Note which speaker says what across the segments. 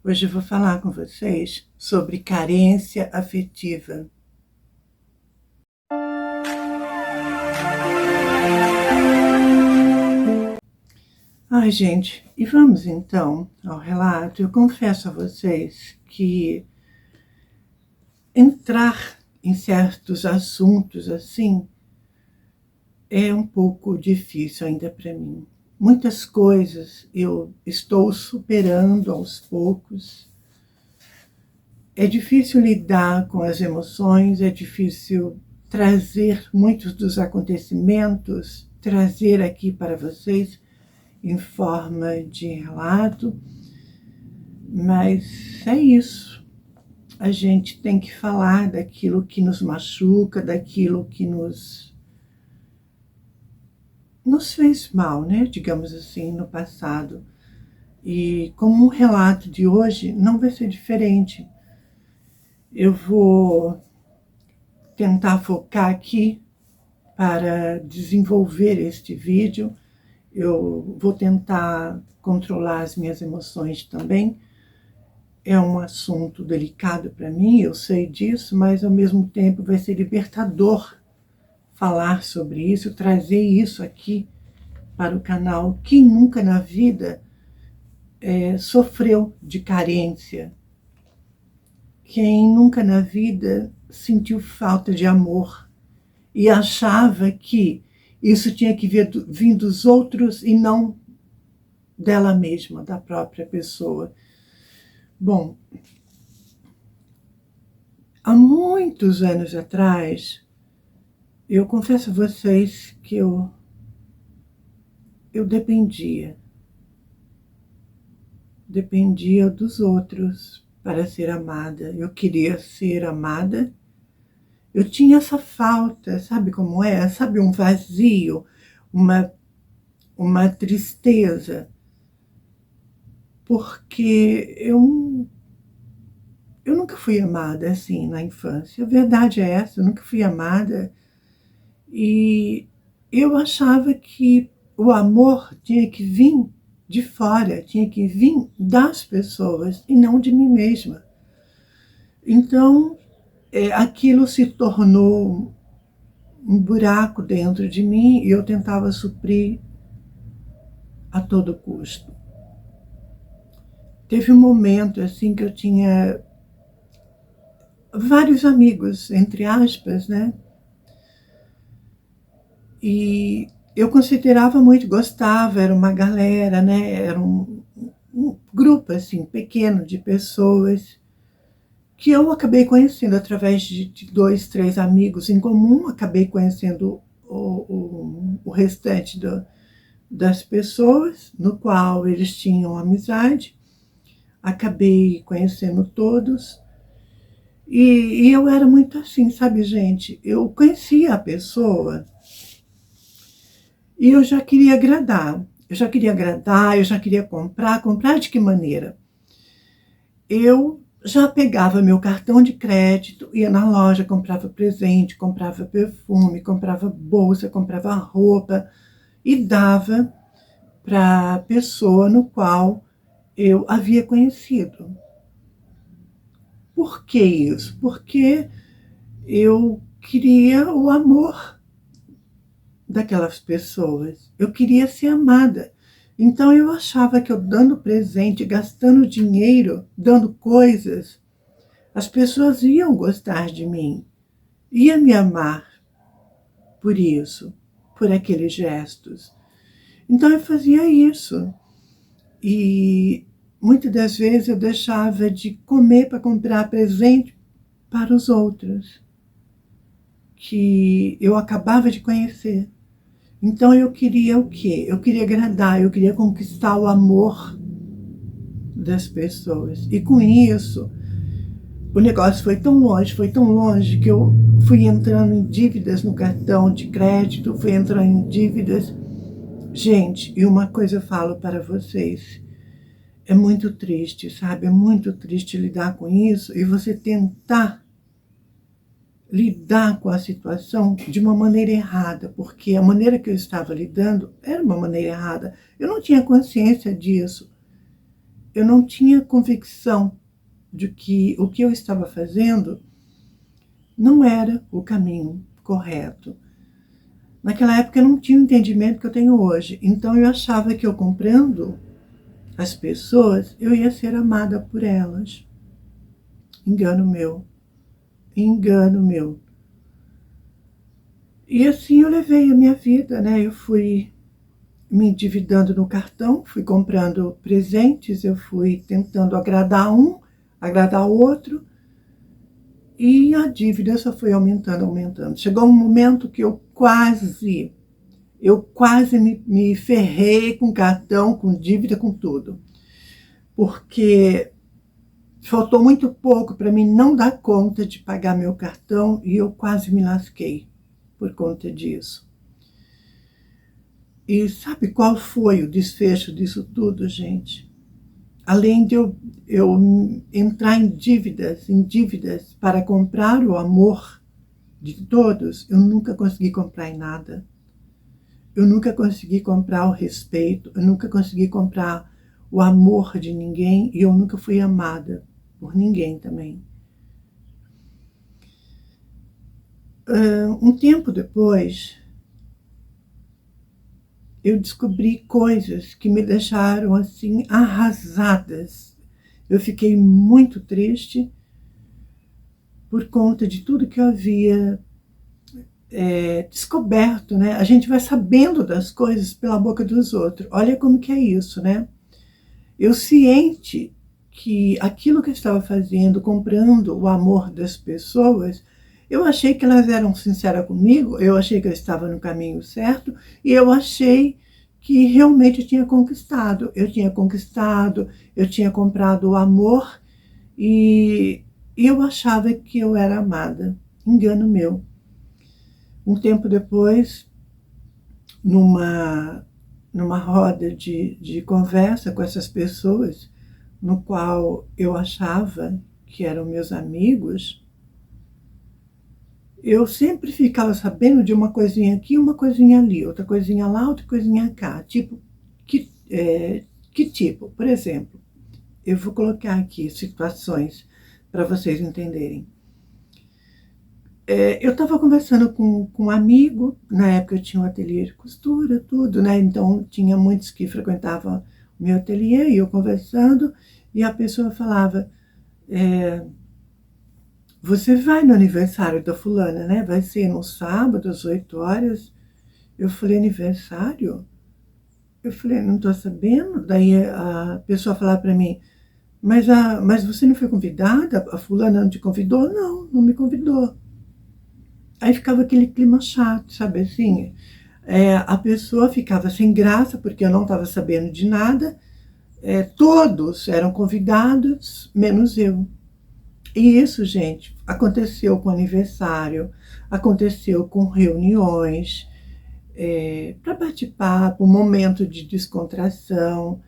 Speaker 1: Hoje eu vou falar com vocês sobre carência afetiva. Ai, gente, e vamos então ao relato. Eu confesso a vocês que entrar em certos assuntos assim é um pouco difícil ainda para mim. Muitas coisas eu estou superando aos poucos. É difícil lidar com as emoções, é difícil trazer muitos dos acontecimentos, trazer aqui para vocês em forma de relato, mas é isso. A gente tem que falar daquilo que nos machuca, daquilo que nos fez mal, né? Digamos assim, no passado. E como o relato de hoje não vai ser diferente. Eu vou tentar focar aqui para desenvolver este vídeo. Eu vou tentar controlar as minhas emoções também. É um assunto delicado para mim, eu sei disso, mas ao mesmo tempo vai ser libertador falar sobre isso, trazer isso aqui para o canal. Quem nunca na vida sofreu de carência? Quem nunca na vida sentiu falta de amor e achava que isso tinha que vir dos outros e não dela mesma, da própria pessoa? Bom, há muitos anos atrás, eu confesso a vocês que eu dependia dos outros para ser amada. Eu queria ser amada. Eu tinha essa falta, sabe como é? Sabe, um vazio, uma tristeza, porque eu nunca fui amada assim na infância. A verdade é essa, eu nunca fui amada. E eu achava que o amor tinha que vir de fora, tinha que vir das pessoas e não de mim mesma. Então, aquilo se tornou um buraco dentro de mim e eu tentava suprir a todo custo. Teve um momento assim que eu tinha vários amigos, entre aspas, né? E eu considerava muito, gostava, era uma galera, né? Era um grupo assim pequeno de pessoas que eu acabei conhecendo através de 2, 3 amigos em comum. Acabei conhecendo o restante das pessoas, no qual eles tinham amizade. Acabei conhecendo todos. E eu era muito assim, sabe, gente? Eu conhecia a pessoa e eu já queria agradar. Eu já queria comprar. Comprar de que maneira? Eu já pegava meu cartão de crédito, ia na loja, comprava presente, comprava perfume, comprava bolsa, comprava roupa e dava para a pessoa no qual eu havia conhecido. Por que isso? Porque eu queria o amor daquelas pessoas. Eu queria ser amada. Então eu achava que eu dando presente, gastando dinheiro, dando coisas, as pessoas iam gostar de mim, iam me amar por isso, por aqueles gestos. Então eu fazia isso. E muitas das vezes eu deixava de comer para comprar presente para os outros, que eu acabava de conhecer. Então eu queria o quê? Eu queria agradar, eu queria conquistar o amor das pessoas. E com isso, o negócio foi tão longe, que eu fui entrando em dívidas no cartão de crédito, fui entrando em dívidas. Gente, e uma coisa eu falo para vocês, é muito triste, sabe? É muito triste lidar com isso e você tentar lidar com a situação de uma maneira errada, porque a maneira que eu estava lidando era uma maneira errada. Eu não tinha consciência disso. eu não tinha convicção de que o que eu estava fazendo não era o caminho correto. Naquela época eu não tinha o entendimento que eu tenho hoje. Então eu achava que eu comprando as pessoas, eu ia ser amada por elas. Engano meu. Engano meu. E assim eu levei a minha vida, né? Eu fui me endividando no cartão, fui comprando presentes, eu fui tentando agradar um, agradar o outro, e a dívida só foi aumentando, aumentando. Chegou um momento que eu quase me ferrei com cartão, com dívida, com tudo. Porque faltou muito pouco para mim não dar conta de pagar meu cartão e eu quase me lasquei por conta disso. E sabe qual foi o desfecho disso tudo, gente? Além de eu entrar em dívidas para comprar o amor de todos, eu nunca consegui comprar em nada. Eu nunca consegui comprar o respeito, eu nunca consegui comprar o amor de ninguém e eu nunca fui amada por ninguém também. Um tempo depois, eu descobri coisas que me deixaram assim arrasadas. Eu fiquei muito triste por conta de tudo que eu havia descoberto, né? A gente vai sabendo das coisas pela boca dos outros. Olha como que é isso, né? Eu ciente que aquilo que eu estava fazendo, comprando o amor das pessoas, eu achei que elas eram sinceras comigo, eu achei que eu estava no caminho certo e eu achei que realmente eu tinha conquistado. Eu tinha comprado o amor e eu achava que eu era amada. Engano meu. Um tempo depois, numa roda de conversa com essas pessoas, no qual eu achava que eram meus amigos, eu sempre ficava sabendo de uma coisinha aqui, uma coisinha ali, outra coisinha lá, outra coisinha cá. Tipo, que tipo? Por exemplo, eu vou colocar aqui situações para vocês entenderem. Eu estava conversando com um amigo, na época eu tinha um ateliê de costura, tudo, né? Então tinha muitos que frequentavam o meu ateliê e eu conversando, e a pessoa falava, você vai no aniversário da fulana, né? Vai ser no sábado, às 8 horas. Eu falei, aniversário? Eu falei, não estou sabendo. Daí a pessoa falava para mim, mas você não foi convidada? A fulana não te convidou? Não, não me convidou. Aí ficava aquele clima chato, sabe assim? A pessoa ficava sem graça, porque eu não estava sabendo de nada. Todos eram convidados, menos eu. E isso, gente, aconteceu com aniversário, aconteceu com reuniões, para bate-papo, momento de descontração.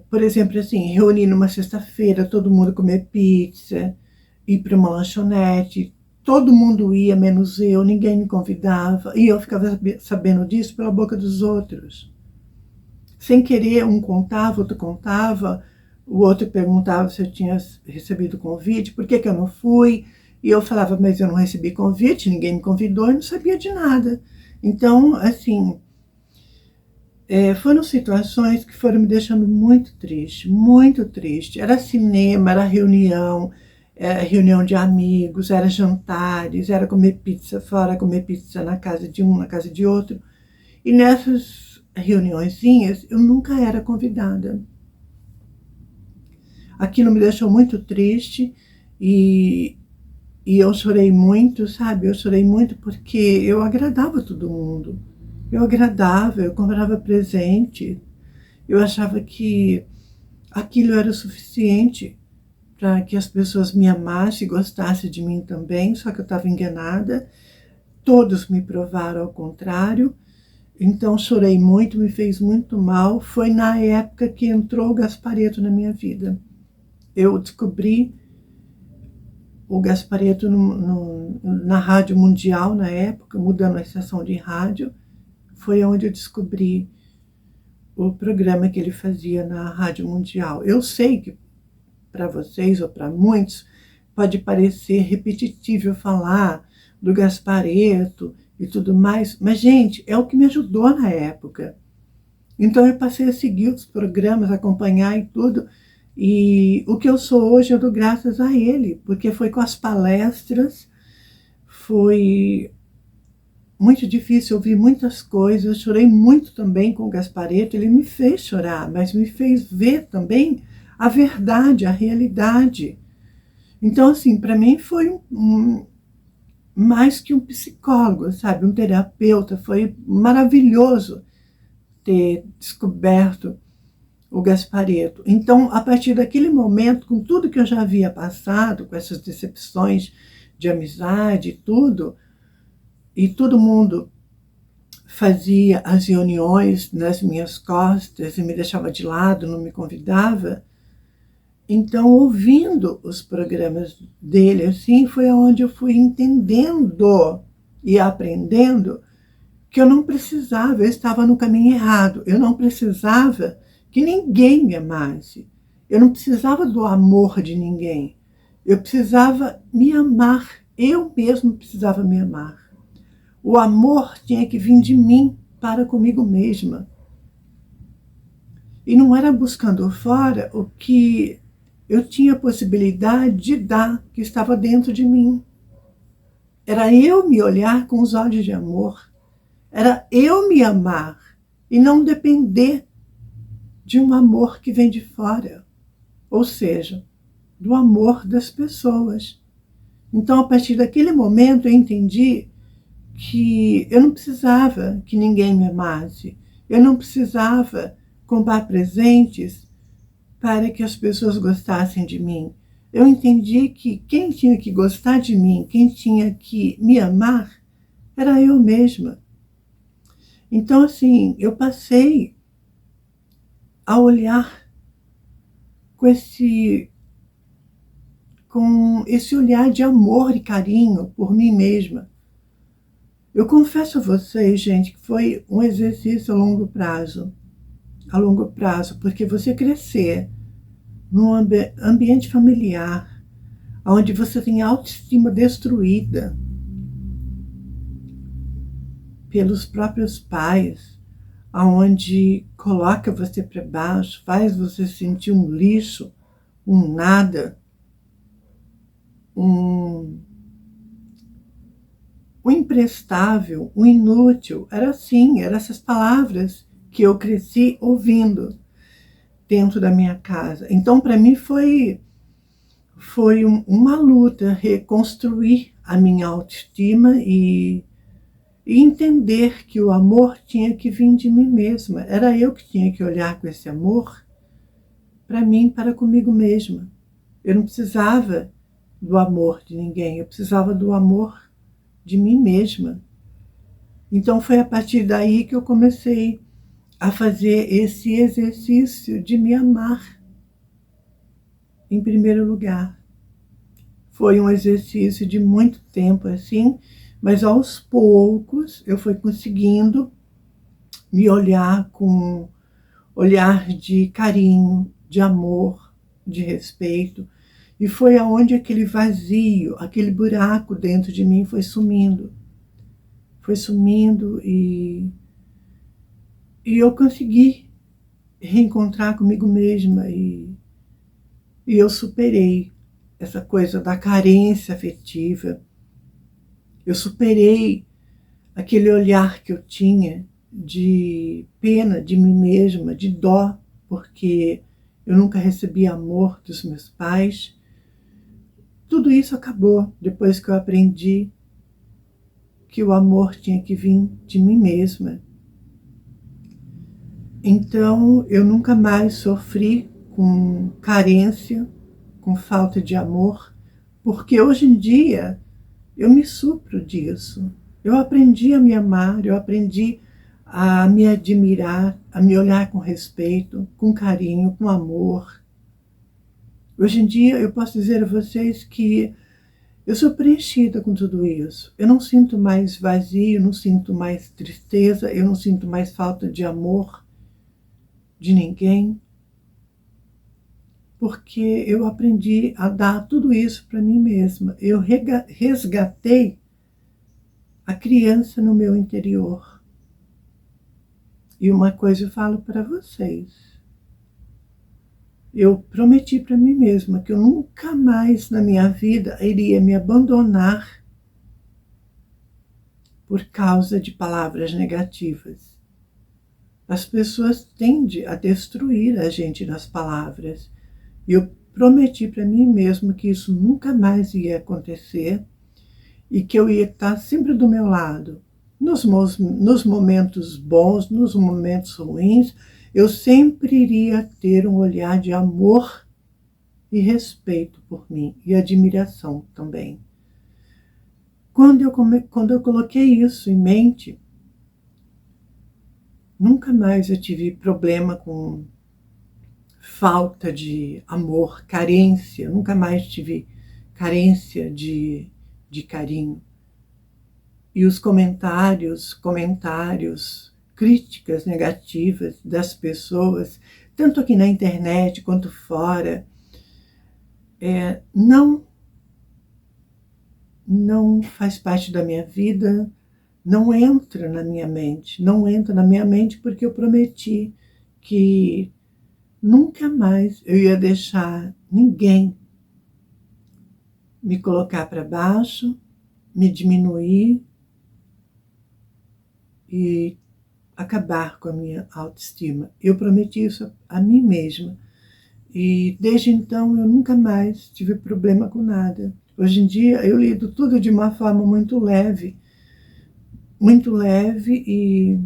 Speaker 1: Por exemplo, assim, reunir numa sexta-feira, todo mundo comer pizza, ir para uma lanchonete, todo mundo ia, menos eu, ninguém me convidava, e eu ficava sabendo disso pela boca dos outros. Sem querer, um contava, outro contava, o outro perguntava se eu tinha recebido convite, por que eu não fui, e eu falava, mas eu não recebi convite, ninguém me convidou, e não sabia de nada. Então, assim, foram situações que foram me deixando muito triste, muito triste. Era cinema, era reunião de amigos, era jantares, era comer pizza fora, comer pizza na casa de um, na casa de outro. E nessas reuniõezinhas eu nunca era convidada. Aquilo me deixou muito triste e eu chorei muito, sabe? Eu chorei muito porque eu agradava todo mundo. Eu agradava, eu comprava presente. Eu achava que aquilo era o suficiente para que as pessoas me amassem e gostassem de mim também, só que eu estava enganada. Todos me provaram ao contrário. Então chorei muito, me fez muito mal. Foi na época que entrou o Gasparetto na minha vida. Eu descobri o Gasparetto na Rádio Mundial, na época, mudando a estação de rádio. Foi onde eu descobri o programa que ele fazia na Rádio Mundial. Eu sei que para vocês ou para muitos pode parecer repetitivo falar do Gasparetto e tudo mais, mas, gente, é o que me ajudou na época. Então eu passei a seguir os programas, acompanhar e tudo, e o que eu sou hoje eu dou graças a ele, porque foi com as palestras, foi muito difícil ouvir muitas coisas, eu chorei muito também com o Gasparetto, ele me fez chorar, mas me fez ver também a verdade, a realidade. Então, assim, para mim foi mais que um psicólogo, sabe, um terapeuta, foi maravilhoso ter descoberto o Gasparetto. Então, a partir daquele momento, com tudo que eu já havia passado, com essas decepções de amizade e todo mundo fazia as reuniões nas minhas costas e me deixava de lado, não me convidava. Então, ouvindo os programas dele, assim, foi onde eu fui entendendo e aprendendo que eu não precisava, eu estava no caminho errado, eu não precisava que ninguém me amasse, eu não precisava do amor de ninguém, eu precisava me amar, eu mesmo precisava me amar. O amor tinha que vir de mim para comigo mesma. E não era buscando fora o que eu tinha possibilidade de dar, que estava dentro de mim. Era eu me olhar com os olhos de amor. Era eu me amar e não depender de um amor que vem de fora. Ou seja, do amor das pessoas. Então, a partir daquele momento, eu entendi que eu não precisava que ninguém me amasse. Eu não precisava comprar presentes para que as pessoas gostassem de mim. Eu entendi que quem tinha que gostar de mim, quem tinha que me amar, era eu mesma. Então, assim, eu passei a olhar com esse olhar de amor e carinho por mim mesma. Eu confesso a vocês, gente, que foi um exercício a longo prazo, porque você crescer num ambiente familiar, onde você tem autoestima destruída pelos próprios pais, onde coloca você para baixo, faz você sentir um lixo, um nada, um imprestável, um inútil. Era assim, eram essas palavras que eu cresci ouvindo dentro da minha casa. Então, para mim, foi uma luta reconstruir a minha autoestima e entender que o amor tinha que vir de mim mesma. Era eu que tinha que olhar com esse amor para mim, para comigo mesma. Eu não precisava do amor de ninguém, eu precisava do amor de mim mesma. Então foi a partir daí que eu comecei a fazer esse exercício de me amar em primeiro lugar. Foi um exercício de muito tempo assim, mas aos poucos eu fui conseguindo me olhar com olhar de carinho, de amor, de respeito. E foi aonde aquele vazio, aquele buraco dentro de mim foi sumindo. Foi sumindo e eu consegui reencontrar comigo mesma e eu superei essa coisa da carência afetiva. Eu superei aquele olhar que eu tinha de pena de mim mesma, de dó, porque eu nunca recebi amor dos meus pais. Tudo isso acabou depois que eu aprendi que o amor tinha que vir de mim mesma. Então, eu nunca mais sofri com carência, com falta de amor, porque hoje em dia eu me supro disso. Eu aprendi a me amar, eu aprendi a me admirar, a me olhar com respeito, com carinho, com amor. Hoje em dia eu posso dizer a vocês que eu sou preenchida com tudo isso. Eu não sinto mais vazio, não sinto mais tristeza, eu não sinto mais falta de amor. de ninguém, porque eu aprendi a dar tudo isso para mim mesma. Eu resgatei a criança no meu interior. E uma coisa eu falo para vocês. Eu prometi para mim mesma que eu nunca mais na minha vida iria me abandonar por causa de palavras negativas. As pessoas tendem a destruir a gente nas palavras. E eu prometi para mim mesma que isso nunca mais ia acontecer e que eu ia estar sempre do meu lado. Nos momentos bons, nos momentos ruins, eu sempre iria ter um olhar de amor e respeito por mim e admiração também. Quando eu coloquei isso em mente, nunca mais eu tive problema com falta de amor, carência, nunca mais tive carência de carinho. E os comentários, críticas negativas das pessoas, tanto aqui na internet quanto fora, não faz parte da minha vida, não entra na minha mente. Não entra na minha mente porque eu prometi que nunca mais eu ia deixar ninguém me colocar para baixo, me diminuir e acabar com a minha autoestima. Eu prometi isso a mim mesma. E desde então eu nunca mais tive problema com nada. Hoje em dia eu lido tudo de uma forma muito leve e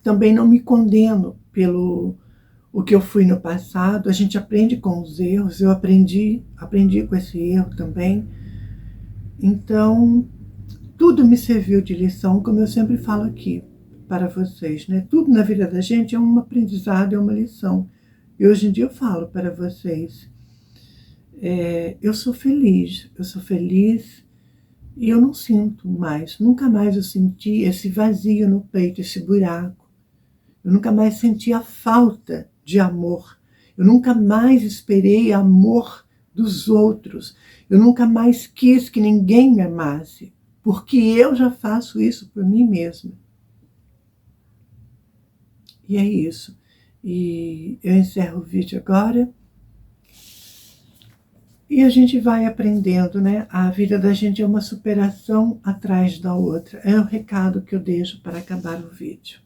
Speaker 1: também não me condeno pelo o que eu fui no passado. A gente aprende com os erros, eu aprendi com esse erro também. Então, tudo me serviu de lição, como eu sempre falo aqui para vocês, né? Tudo na vida da gente é um aprendizado, é uma lição. E hoje em dia eu falo para vocês, eu sou feliz e eu não sinto mais, nunca mais eu senti esse vazio no peito, esse buraco. Eu nunca mais senti a falta de amor. Eu nunca mais esperei amor dos outros. Eu nunca mais quis que ninguém me amasse, porque eu já faço isso por mim mesma. E é isso. E eu encerro o vídeo agora. E a gente vai aprendendo, né? A vida da gente é uma superação atrás da outra. É o recado que eu deixo para acabar o vídeo.